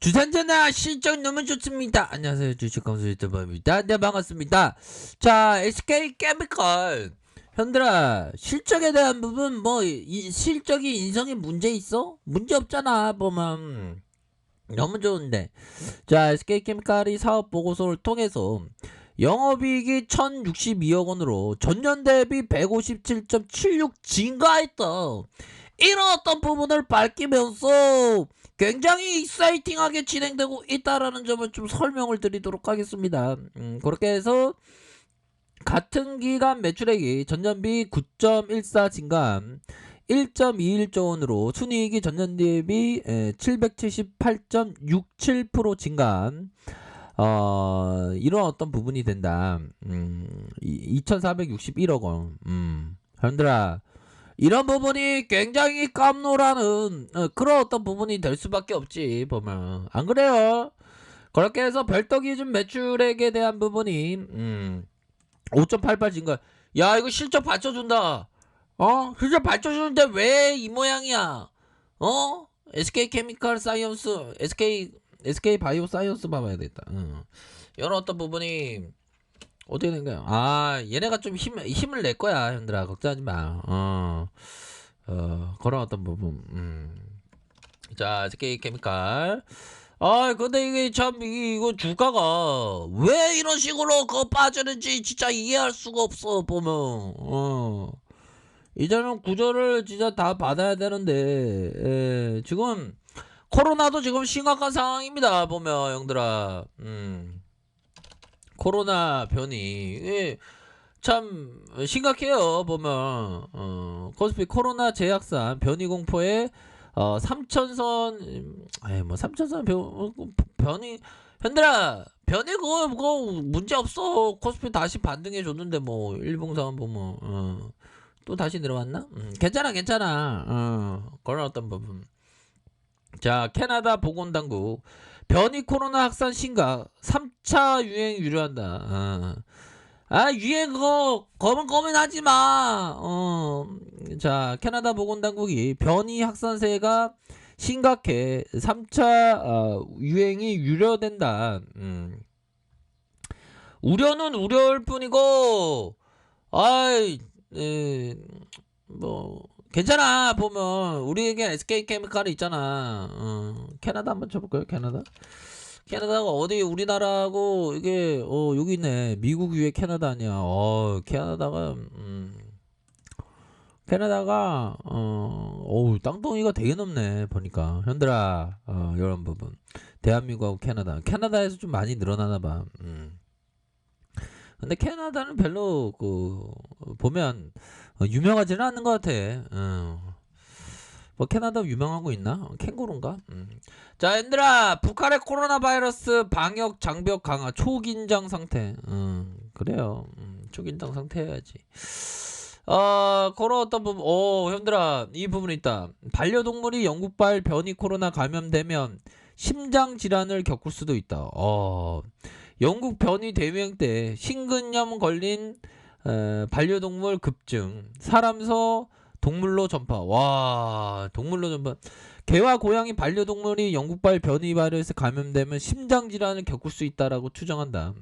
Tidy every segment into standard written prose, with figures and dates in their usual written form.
주산전화 실적 너무 좋습니다. 안녕하세요. 주식공수 유튜버입니다. 네, 반갑습니다. 자, SK케미칼. 현들아, 실적에 대한 부분, 실적이 인성에 문제 있어? 문제 없잖아, 보면. 너무 좋은데. 자, SK케미칼이 사업 보고서를 통해서 영업이익이 1062억 원으로 전년 대비 157.76 증가했다. 이런 어떤 부분을 밝히면서 굉장히 익사이팅하게 진행되고 있다라는 점을 좀 설명을 드리도록 하겠습니다. 그렇게 해서 같은 기간 매출액이 전년비 9.14 증가한 1.21조 원으로 순이익이 전년 대비 778.67% 증가한 이런 어떤 부분이 된다. 2,461억 원. 현들아, 이런 부분이 굉장히 깜놀하는 그런 어떤 부분이 될 수밖에 없지, 보면. 안 그래요? 그렇게 해서 별도 기준 매출액에 대한 부분이 5.88 증가. 야, 이거 실적 받쳐준다. 실적 받쳐주는데 왜 이 모양이야? SK케미칼 사이언스, SK 바이오 사이언스 봐봐야 되겠다. 이런 어떤 부분이 어떻게 된 거야? 얘네가 좀 힘을 낼 거야, 형들아. 걱정하지 마. 그런 어떤 부분. 자, SK케미칼. 근데 이게 참, 이거 주가가 왜 이런 식으로 빠지는지 진짜 이해할 수가 없어, 보면. 이제는 구조를 진짜 다 받아야 되는데, 지금, 코로나도 지금 심각한 상황입니다, 보면, 형들아. 코로나 변이 참 심각해요. 보면 코스피 코로나 제약산 변이 공포에 3천선 뭐 3천선 변이 현들아 변이 그거 문제 없어. 코스피 다시 반등해 줬는데 뭐 일봉상 보면 또 다시 내려왔나? 괜찮아. 그런 어떤 부분. 자, 캐나다 보건당국 변이 코로나 확산 심각 3차 유행 유료한다. 유행 그거 고민하지 마. 자, 캐나다 보건당국이 변이 확산세가 심각해 3차 유행이 유료된다. 우려는 우려일 뿐이고, 뭐 괜찮아. 보면 우리에게 SK케미칼이 있잖아. 캐나다 한번 쳐볼까요? 캐나다가 어디 우리나라하고 이게 여기 있네. 미국 위에 캐나다 아니야. 캐나다가 땅덩이가 되게 넓네. 보니까 현들아 이런 부분 대한민국하고 캐나다에서 좀 많이 늘어나나 봐. 근데 캐나다는 별로 보면 유명하지는 않는 것 같아. 뭐 캐나다 유명한 거 있나? 캥거루인가? 자, 얘들아, 북한의 코로나 바이러스 방역 장벽 강화 초긴장 상태. 그래요. 초긴장 상태 해야지. 그런 어떤 부분. 형들아, 이 부분 있다. 반려동물이 영국발 변이 코로나 감염되면 심장 질환을 겪을 수도 있다. 영국 변이 대유행 때 심근염 걸린 반려동물 급증, 사람서 동물로 전파. 와, 동물로 전파. 개와 고양이 반려동물이 영국발 변이 바이러스에 감염되면 심장 질환을 겪을 수 있다라고 추정한다.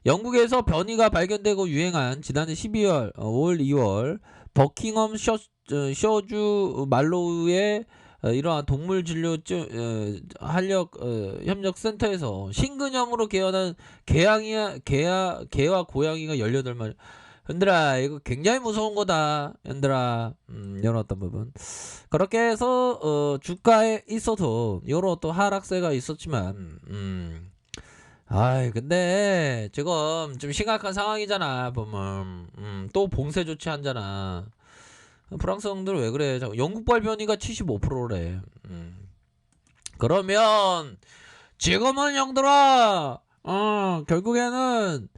영국에서 변이가 발견되고 유행한 지난해 12월, 5월, 2월 버킹엄 셔주 말로우의 이러한 동물 진료 한력 협력 센터에서 심근염으로 개어난 개와 고양이가 18마리. 현들아, 이거 굉장히 무서운 거다. 현들아, 이런 어떤 부분. 그렇게 해서 주가에 있어도 이런 어떤 하락세가 있었지만, 근데 지금 좀 심각한 상황이잖아. 보면 또 봉쇄 조치한잖아. 프랑스 형들 왜 그래? 영국발 변이가 75%래. 그러면 지금은 형들아, 결국에는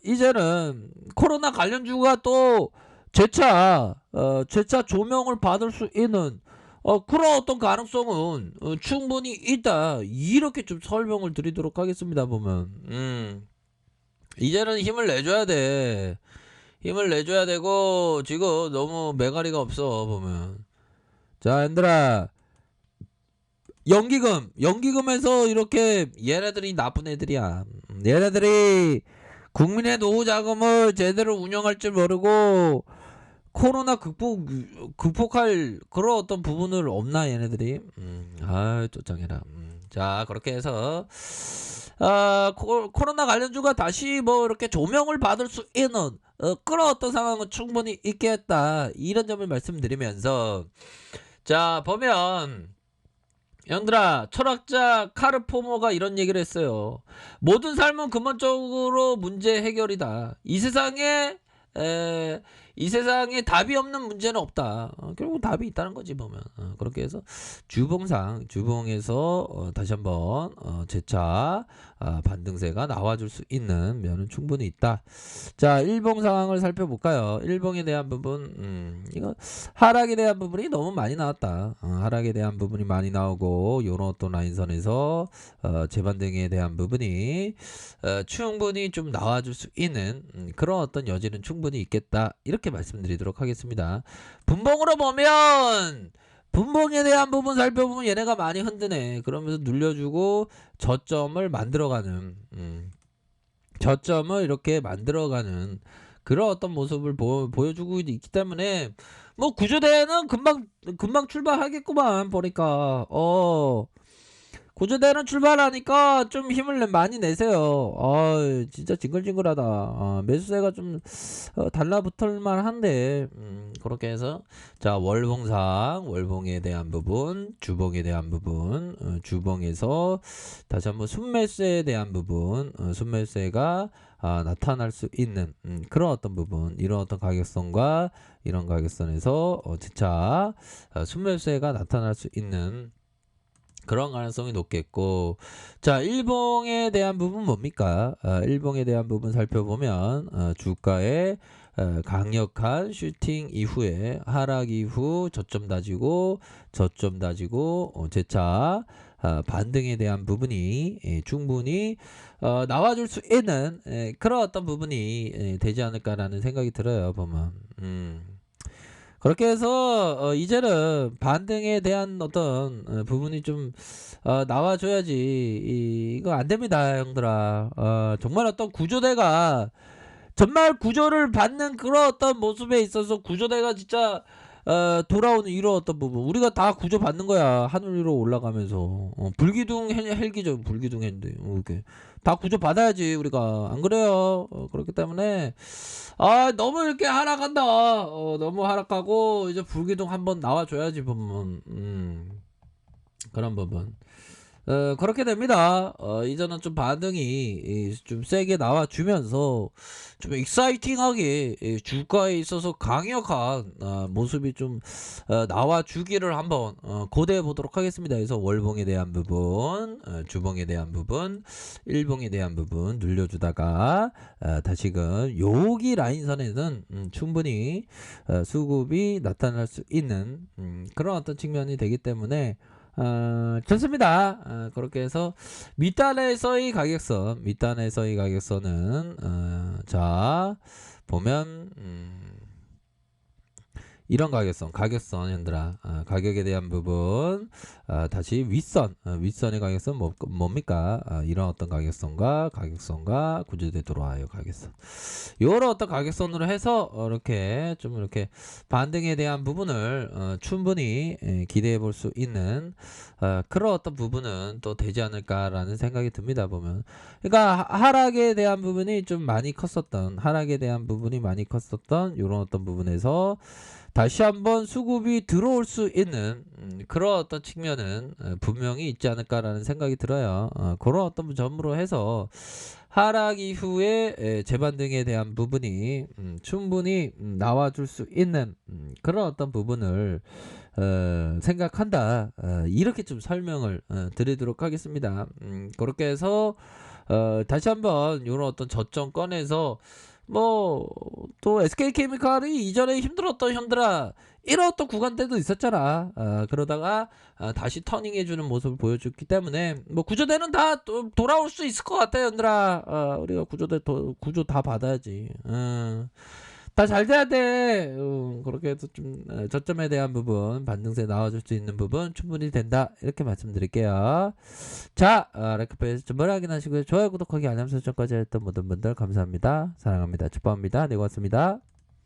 이제는 코로나 관련주가 또 재차 조명을 받을 수 있는 그런 어떤 가능성은 충분히 있다. 이렇게 좀 설명을 드리도록 하겠습니다. 보면 이제는 힘을 내줘야 돼. 힘을 내줘야 되고 지금 너무 매가리가 없어. 보면 자, 얘들아, 연기금에서 이렇게 얘네들이 나쁜 애들이야. 얘네들이 국민의 노후 자금을 제대로 운영할 줄 모르고 코로나 극복할 그런 어떤 부분을 없나 얘네들이. 쫓장해라. 자, 그렇게 해서 코로나 관련주가 다시 뭐 이렇게 조명을 받을 수 있는 그런 어떤 상황은 충분히 있겠다, 이런 점을 말씀드리면서, 자, 보면 형들아, 철학자 카르 포머가 이런 얘기를 했어요. 모든 삶은 근본적으로 문제 해결이다. 이 세상에 답이 없는 문제는 없다. 결국 답이 있다는 거지 보면. 그렇게 해서 주봉에서 다시 한번 재차 반등세가 나와줄 수 있는 면은 충분히 있다. 자, 일봉 상황을 살펴볼까요? 일봉에 대한 부분, 이거 하락에 대한 부분이 너무 많이 나왔다. 하락에 대한 부분이 많이 나오고, 요런 어떤 라인선에서 재반등에 대한 부분이 충분히 좀 나와줄 수 있는 그런 어떤 여지는 충분히 있겠다, 이렇게 말씀드리도록 하겠습니다. 분봉으로 보면, 분봉에 대한 부분 살펴보면 얘네가 많이 흔드네. 그러면서 눌려주고 저점을 만들어가는, 저점을 이렇게 만들어가는 그런 어떤 모습을 보여주고 있기 때문에 뭐 구조대는 금방 출발하겠구만 보니까. 구조대는 출발하니까 좀 힘을 많이 내세요. 진짜 징글징글하다. 매수세가 좀 달라붙을만 한데, 그렇게 해서, 자, 월봉에 대한 부분, 주봉에 대한 부분, 주봉에서 다시 한번 순매수에 대한 부분, 순매수가 나타날 수 있는 그런 어떤 부분, 이런 어떤 가격선과 이런 가격선에서 재차 순매수가 나타날 수 있는 그런 가능성이 높겠고, 자, 일봉에 대한 부분 뭡니까? 일봉에 대한 부분 살펴보면 주가의 강력한 슈팅 이후에 하락 이후 저점 다지고 재차 반등에 대한 부분이 충분히 나와줄 수 있는 그런 어떤 부분이 되지 않을까라는 생각이 들어요 보면. 그렇게 해서 이제는 반등에 대한 어떤 부분이 좀 나와줘야지. 이거 안 됩니다 형들아. 정말 어떤 구조대가 정말 구조를 받는 그런 어떤 모습에 있어서 구조대가 진짜 돌아오는 이런 어떤 부분, 우리가 다 구조 받는 거야. 하늘 위로 올라가면서 불기둥 헬기죠. 불기둥 헬기 이렇게 다 구조 받아야지 우리가. 안 그래요? 그렇기 때문에 너무 이렇게 하락한다. 너무 하락하고 이제 불기둥 한번 나와줘야지 보면. 그런 부분. 그렇게 됩니다. 이제는 좀 반등이 좀 세게 나와주면서 좀 익사이팅하게 주가에 있어서 강력한 모습이 좀 나와주기를 한번 고대해 보도록 하겠습니다. 그래서 월봉에 대한 부분, 주봉에 대한 부분, 일봉에 대한 부분 눌려주다가 다시금 여기 라인선에는 충분히 수급이 나타날 수 있는 그런 어떤 측면이 되기 때문에 좋습니다. 그렇게 해서 밑단에서의 가격선은 자, 보면 이런 가격선 현들아, 가격에 대한 부분, 다시 윗선의 가격선 뭡니까? 이런 어떤 가격선과 구조대 들어와요. 가격선. 요런 어떤 가격선으로 해서 이렇게 좀 이렇게 반등에 대한 부분을 충분히 기대해 볼 수 있는 그런 어떤 부분은 또 되지 않을까라는 생각이 듭니다 보면. 그러니까 하락에 대한 부분이 많이 컸었던 요런 어떤 부분에서 다시 한번 수급이 들어올 수 있는 그런 어떤 측면은 분명히 있지 않을까라는 생각이 들어요. 그런 어떤 점으로 해서 하락 이후에 재반등에 대한 부분이 충분히 나와줄 수 있는 그런 어떤 부분을 생각한다. 이렇게 좀 설명을 드리도록 하겠습니다. 그렇게 해서 다시 한번 이런 어떤 저점 꺼내서 뭐 또 SK케미칼이 이전에 힘들었던 형들아, 이런 어떤 구간대도 있었잖아. 그러다가 다시 터닝해주는 모습을 보여줬기 때문에 뭐 구조대는 다 또 돌아올 수 있을 것 같아 형들아. 우리가 구조 다 받아야지. 다 잘 돼야 돼. 그렇게 해서 좀 저점에 대한 부분, 반등세 나와줄 수 있는 부분 충분히 된다. 이렇게 말씀드릴게요. 자, 라이크페이스 좀 확인하시고요. 좋아요, 구독하기, 알람 설정까지 했던 모든 분들 감사합니다. 사랑합니다. 축복합니다. 네, 고맙습니다.